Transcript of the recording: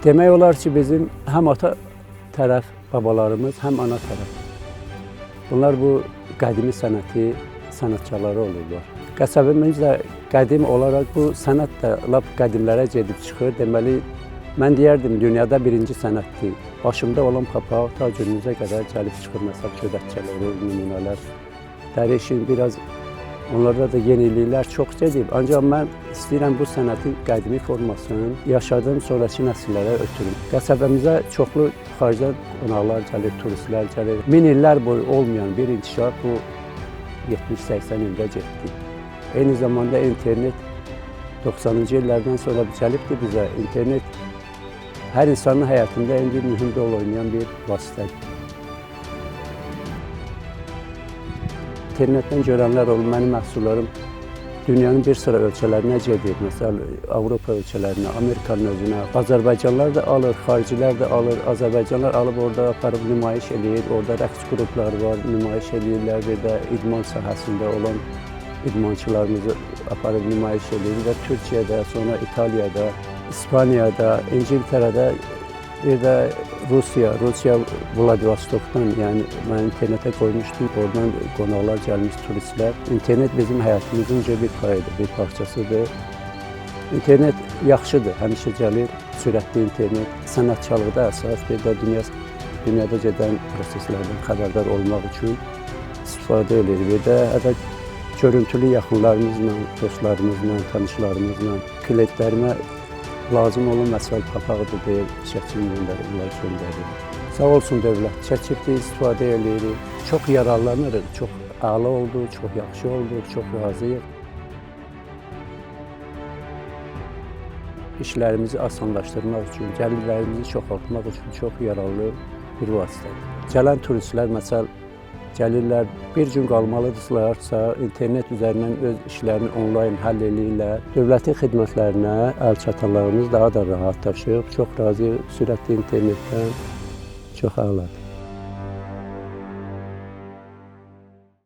Demək olar ki, bizim həm ata tərəf babalarımız, həm ana tərəf. Bunlar bu qədimi sənətkarları olurlar. Qəsəbəmiz də qədim olaraq bu sənət də lap qədimlərə gedib çıxır. Deməli, mən deyərdim, dünyada birinci sənətdir. Başımda olan papaq ta günümüzə qədər gəlib çıxır. Məsəl ködəkçələri, nümunələr. Dəri işin biraz, onlarda da yeniliklər çox gedib. Ancaq mən istəyirəm bu sənətin qədimi formasını yaşadığım sonraki nəsillərə ötürüm. Qəsəbəmizə çoxlu xaricdən qonaqlar gəlir, turistlər gəlir. Min illər boyu olmayan bir inkişaf bu 70-80 ildə getdi. Eyni zamanda internet 90-cı illərdən sonra gəlibdir bizə. İnternet hər insanın həyatında indi mühüm rol oynayan bir vasitədir. İnternetdən görənlər olub, mənim məhsullarım dünyanın bir sıra ölkələrinə gedir. Məsələn, Avropa ölkələrinə, Amerikanın özünə. Azərbaycanlılar da alır, xaricilər də alır. Azərbaycanlılar alıb orada aparıb nümayiş edir. Orada rəqs qrupları var, nümayiş edirlər. Bir də idman sahəsində olan idmançılarımızı aparıb nümayiş edir. Və Türkiyədə, sonra İtaliyada, İspaniyada, İngiltərədə, bir də Rusiya Vladivostokdan, yəni mən internetə qoymuşdum, oradan qonaqlar gəlmiş turistlər. İnternet bizim həyatımızın bir payıdır, bir parçasıdır. İnternet yaxşıdır, həmişə gəlir, sürətli internet. Sənətkarlıqda əsas, bir də dünyada gedən proseslərdən xəbərdar olmaq üçün istifadə edir. Bir də hətta görüntülü yaxınlarımızla, dostlarımızla, tanışlarımızla, klientlərimə lazım olan məsəl papağıdır deyil, çəkimi göndərirlər, göndərir. Sağ olsun dövlət, çəkibdir, istifadə edirik. Çox yararlanırıq, çox əla oldu, çox yaxşı oldu, çox razıyıq. İşlərimizi asanlaşdırmaq üçün, gəlirlərimizi çoxaltmaq üçün çox yararlı bir vasitədir. Gələn turistlər, məsəl, gəlirlər, bir gün qalmalıdırlarsa, internet üzərindən öz işlərini onlayn həll edirlər. Dövlətin xidmətlərinə əl çatanlarımız daha da rahatlaşıb, çox razıyıq, sürətli internetdən çox əladır.